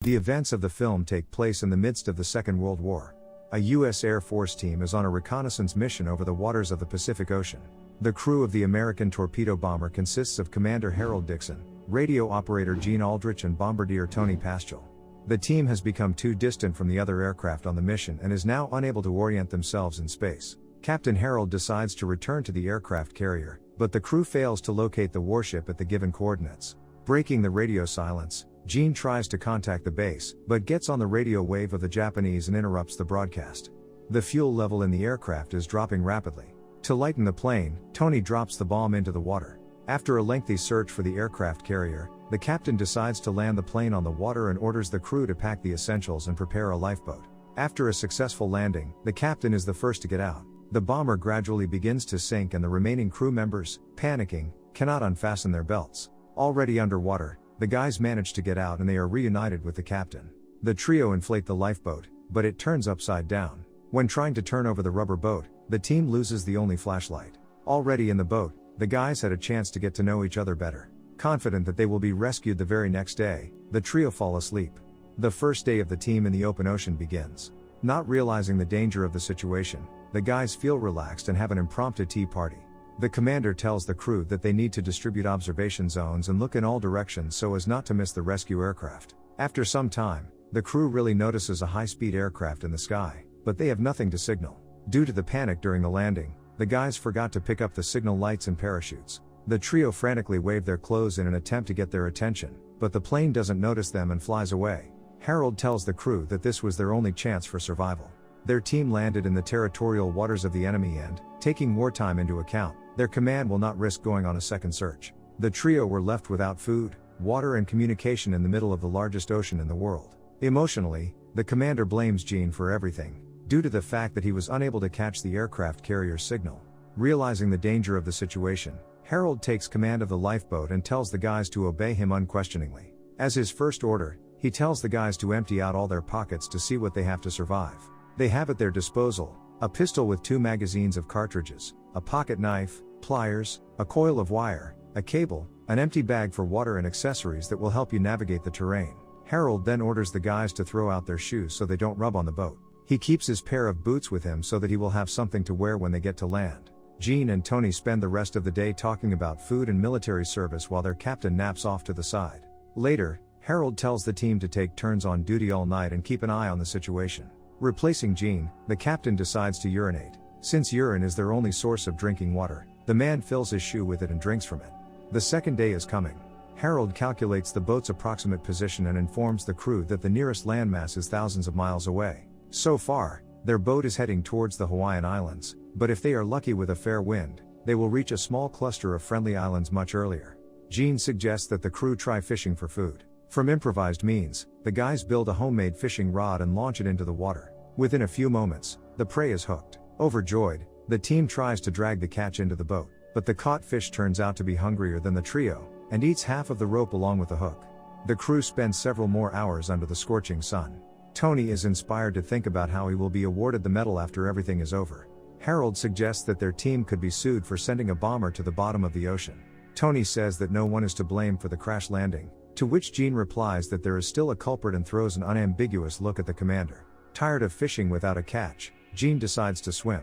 The events of the film take place in the midst of the Second World War. A U.S. Air Force team is on a reconnaissance mission over the waters of the Pacific Ocean. The crew of the American torpedo bomber consists of Commander Harold Dixon, radio operator Gene Aldrich and bombardier Tony Paschal. The team has become too distant from the other aircraft on the mission and is now unable to orient themselves in space. Captain Harold decides to return to the aircraft carrier, but the crew fails to locate the warship at the given coordinates. Breaking the radio silence, Gene tries to contact the base, but gets on the radio wave of the Japanese and interrupts the broadcast. The fuel level in the aircraft is dropping rapidly. To lighten the plane, Tony drops the bomb into the water. After a lengthy search for the aircraft carrier, the captain decides to land the plane on the water and orders the crew to pack the essentials and prepare a lifeboat. After a successful landing, the captain is the first to get out. The bomber gradually begins to sink and the remaining crew members, panicking, cannot unfasten their belts. Already underwater, the guys manage to get out and they are reunited with the captain. The trio inflate the lifeboat, but it turns upside down. When trying to turn over the rubber boat, the team loses the only flashlight. Already in the boat, the guys had a chance to get to know each other better. Confident that they will be rescued the very next day, the trio fall asleep. The first day of the team in the open ocean begins. Not realizing the danger of the situation, the guys feel relaxed and have an impromptu tea party. The commander tells the crew that they need to distribute observation zones and look in all directions so as not to miss the rescue aircraft. After some time, the crew really notices a high-speed aircraft in the sky, but they have nothing to signal. Due to the panic during the landing, the guys forgot to pick up the signal lights and parachutes. The trio frantically wave their clothes in an attempt to get their attention, but the plane doesn't notice them and flies away. Harold tells the crew that this was their only chance for survival. Their team landed in the territorial waters of the enemy and, taking wartime into account, their command will not risk going on a second search. The trio were left without food, water and communication in the middle of the largest ocean in the world. Emotionally, the commander blames Gene for everything, due to the fact that he was unable to catch the aircraft carrier's signal. Realizing the danger of the situation, Harold takes command of the lifeboat and tells the guys to obey him unquestioningly. As his first order, he tells the guys to empty out all their pockets to see what they have to survive. They have at their disposal a pistol with 2 magazines of cartridges, a pocket knife, pliers, a coil of wire, a cable, an empty bag for water and accessories that will help you navigate the terrain. Harold then orders the guys to throw out their shoes so they don't rub on the boat. He keeps his pair of boots with him so that he will have something to wear when they get to land. Gene and Tony spend the rest of the day talking about food and military service while their captain naps off to the side. Later, Harold tells the team to take turns on duty all night and keep an eye on the situation. Replacing Gene, the captain decides to urinate. Since urine is their only source of drinking water, the man fills his shoe with it and drinks from it. The second day is coming. Harold calculates the boat's approximate position and informs the crew that the nearest landmass is thousands of miles away. So far, their boat is heading towards the Hawaiian Islands, but if they are lucky with a fair wind, they will reach a small cluster of friendly islands much earlier. Gene suggests that the crew try fishing for food. From improvised means, the guys build a homemade fishing rod and launch it into the water. Within a few moments, the prey is hooked. Overjoyed, the team tries to drag the catch into the boat, but the caught fish turns out to be hungrier than the trio, and eats half of the rope along with the hook. The crew spends several more hours under the scorching sun. Tony is inspired to think about how he will be awarded the medal after everything is over. Harold suggests that their team could be sued for sending a bomber to the bottom of the ocean. Tony says that no one is to blame for the crash landing, to which Gene replies that there is still a culprit and throws an unambiguous look at the commander. Tired of fishing without a catch, Gene decides to swim.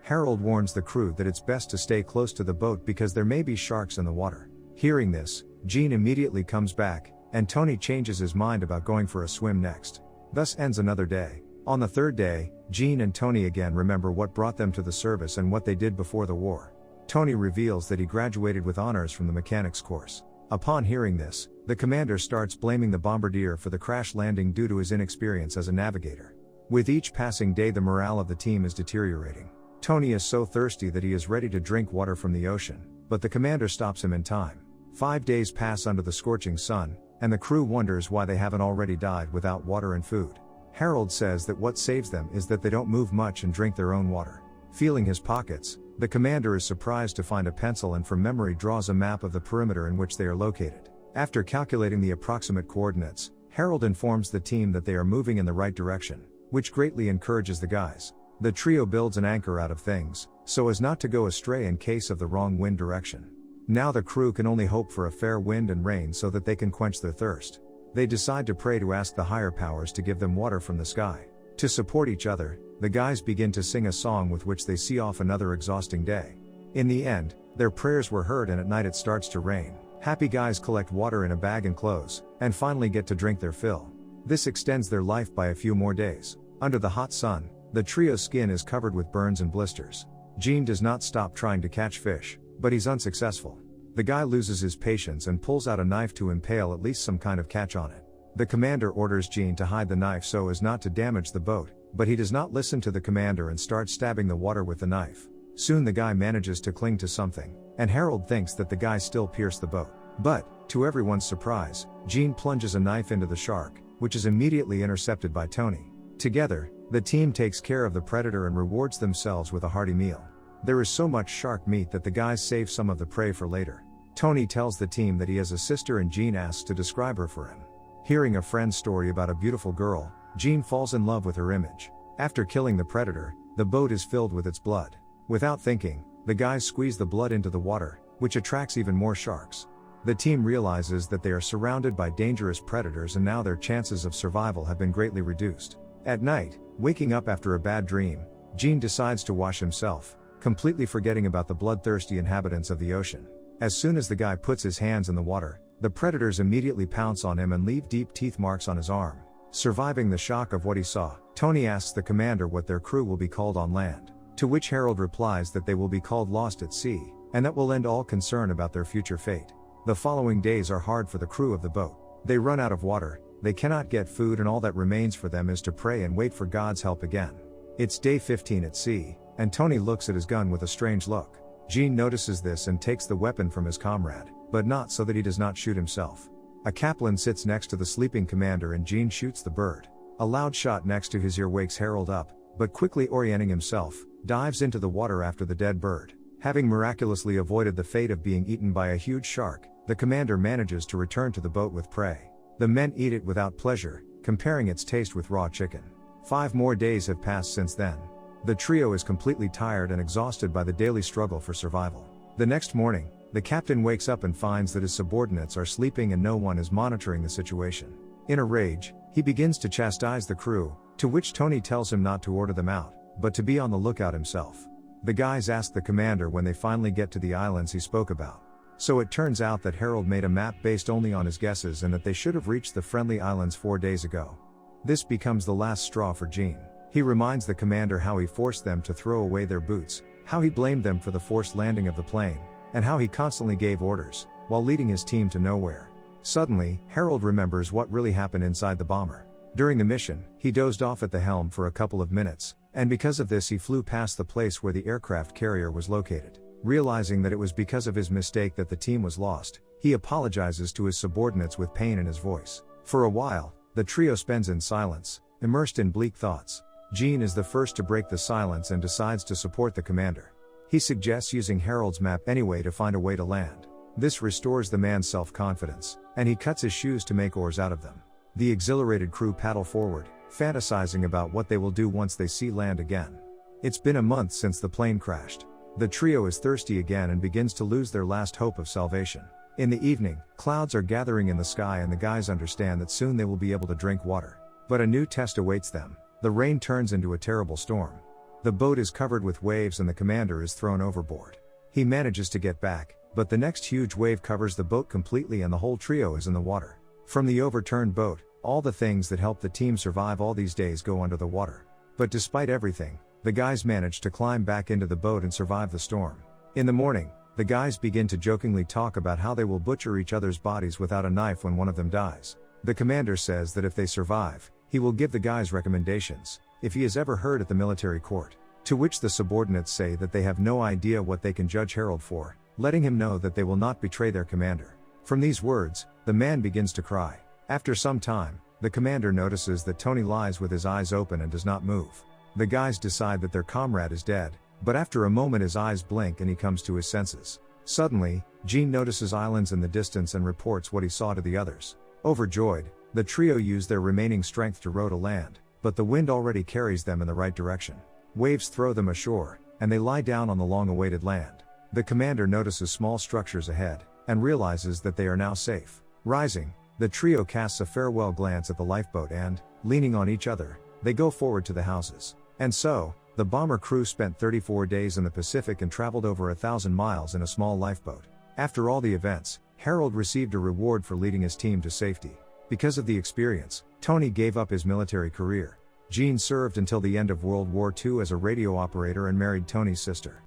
Harold warns the crew that it's best to stay close to the boat because there may be sharks in the water. Hearing this, Gene immediately comes back, and Tony changes his mind about going for a swim next. Thus ends another day. On the third day, Gene and Tony again remember what brought them to the service and what they did before the war. Tony reveals that he graduated with honors from the mechanics course. Upon hearing this, the commander starts blaming the bombardier for the crash landing due to his inexperience as a navigator. With each passing day, the morale of the team is deteriorating. Tony is so thirsty that he is ready to drink water from the ocean, but the commander stops him in time. 5 days pass under the scorching sun, and the crew wonders why they haven't already died without water and food. Harold says that what saves them is that they don't move much and drink their own water. Feeling his pockets, the commander is surprised to find a pencil and from memory draws a map of the perimeter in which they are located. After calculating the approximate coordinates, Harold informs the team that they are moving in the right direction, which greatly encourages the guys. The trio builds an anchor out of things, so as not to go astray in case of the wrong wind direction. Now the crew can only hope for a fair wind and rain so that they can quench their thirst. They decide to pray to ask the higher powers to give them water from the sky. To support each other, the guys begin to sing a song with which they see off another exhausting day. In the end, their prayers were heard and at night it starts to rain. Happy guys collect water in a bag and clothes, and finally get to drink their fill. This extends their life by a few more days. Under the hot sun, the trio's skin is covered with burns and blisters. Gene does not stop trying to catch fish, but he's unsuccessful. The guy loses his patience and pulls out a knife to impale at least some kind of catch on it. The commander orders Gene to hide the knife so as not to damage the boat, but he does not listen to the commander and starts stabbing the water with the knife. Soon the guy manages to cling to something, and Harold thinks that the guy still pierced the boat. But, to everyone's surprise, Gene plunges a knife into the shark, which is immediately intercepted by Tony. Together, the team takes care of the predator and rewards themselves with a hearty meal. There is so much shark meat that the guys save some of the prey for later. Tony tells the team that he has a sister and Gene asks to describe her for him. Hearing a friend's story about a beautiful girl, Gene falls in love with her image. After killing the predator, the boat is filled with its blood. Without thinking, the guys squeeze the blood into the water, which attracts even more sharks. The team realizes that they are surrounded by dangerous predators and now their chances of survival have been greatly reduced. At night, waking up after a bad dream, Gene decides to wash himself, completely forgetting about the bloodthirsty inhabitants of the ocean. As soon as the guy puts his hands in the water, the predators immediately pounce on him and leave deep teeth marks on his arm. Surviving the shock of what he saw, Tony asks the commander what their crew will be called on land, to which Harold replies that they will be called Lost at Sea, and that will end all concern about their future fate. The following days are hard for the crew of the boat. They run out of water, they cannot get food, and all that remains for them is to pray and wait for God's help again. It's day 15 at sea, and Tony looks at his gun with a strange look. Gene notices this and takes the weapon from his comrade, but not so that he does not shoot himself. A Kaplan sits next to the sleeping commander and Gene shoots the bird. A loud shot next to his ear wakes Harold up, but quickly orienting himself, dives into the water after the dead bird. Having miraculously avoided the fate of being eaten by a huge shark, the commander manages to return to the boat with prey. The men eat it without pleasure, comparing its taste with raw chicken. 5 more days have passed since then. The trio is completely tired and exhausted by the daily struggle for survival. The next morning, the captain wakes up and finds that his subordinates are sleeping and no one is monitoring the situation. In a rage, he begins to chastise the crew, to which Tony tells him not to order them out, but to be on the lookout himself. The guys ask the commander when they finally get to the islands he spoke about. So it turns out that Harold made a map based only on his guesses and that they should have reached the friendly islands 4 days ago. This becomes the last straw for Gene. He reminds the commander how he forced them to throw away their boots, how he blamed them for the forced landing of the plane, and how he constantly gave orders, while leading his team to nowhere. Suddenly, Harold remembers what really happened inside the bomber. During the mission, he dozed off at the helm for a couple of minutes, and because of this he flew past the place where the aircraft carrier was located. Realizing that it was because of his mistake that the team was lost, he apologizes to his subordinates with pain in his voice. For a while, the trio spends in silence, immersed in bleak thoughts. Gene is the first to break the silence and decides to support the commander. He suggests using Harold's map anyway to find a way to land. This restores the man's self-confidence, and he cuts his shoes to make oars out of them. The exhilarated crew paddle forward, fantasizing about what they will do once they see land again. It's been a month since the plane crashed. The trio is thirsty again and begins to lose their last hope of salvation. In the evening, clouds are gathering in the sky and the guys understand that soon they will be able to drink water. But a new test awaits them. The rain turns into a terrible storm. The boat is covered with waves and the commander is thrown overboard. He manages to get back, but the next huge wave covers the boat completely and the whole trio is in the water. From the overturned boat, all the things that helped the team survive all these days go under the water. But despite everything, the guys manage to climb back into the boat and survive the storm. In the morning, the guys begin to jokingly talk about how they will butcher each other's bodies without a knife when one of them dies. The commander says that if they survive, he will give the guys recommendations, if he is ever heard at the military court. To which the subordinates say that they have no idea what they can judge Harold for, letting him know that they will not betray their commander. From these words, the man begins to cry. After some time, the commander notices that Tony lies with his eyes open and does not move. The guys decide that their comrade is dead, but after a moment his eyes blink and he comes to his senses. Suddenly, Gene notices islands in the distance and reports what he saw to the others. Overjoyed, the trio use their remaining strength to row to land, but the wind already carries them in the right direction. Waves throw them ashore, and they lie down on the long-awaited land. The commander notices small structures ahead, and realizes that they are now safe. Rising, The trio casts a farewell glance at the lifeboat and, leaning on each other, they go forward to the houses. And so, the bomber crew spent 34 days in the Pacific and traveled over 1,000 miles in a small lifeboat. After all the events, Harold received a reward for leading his team to safety. Because of the experience, Tony gave up his military career. Gene served until the end of World War II as a radio operator and married Tony's sister.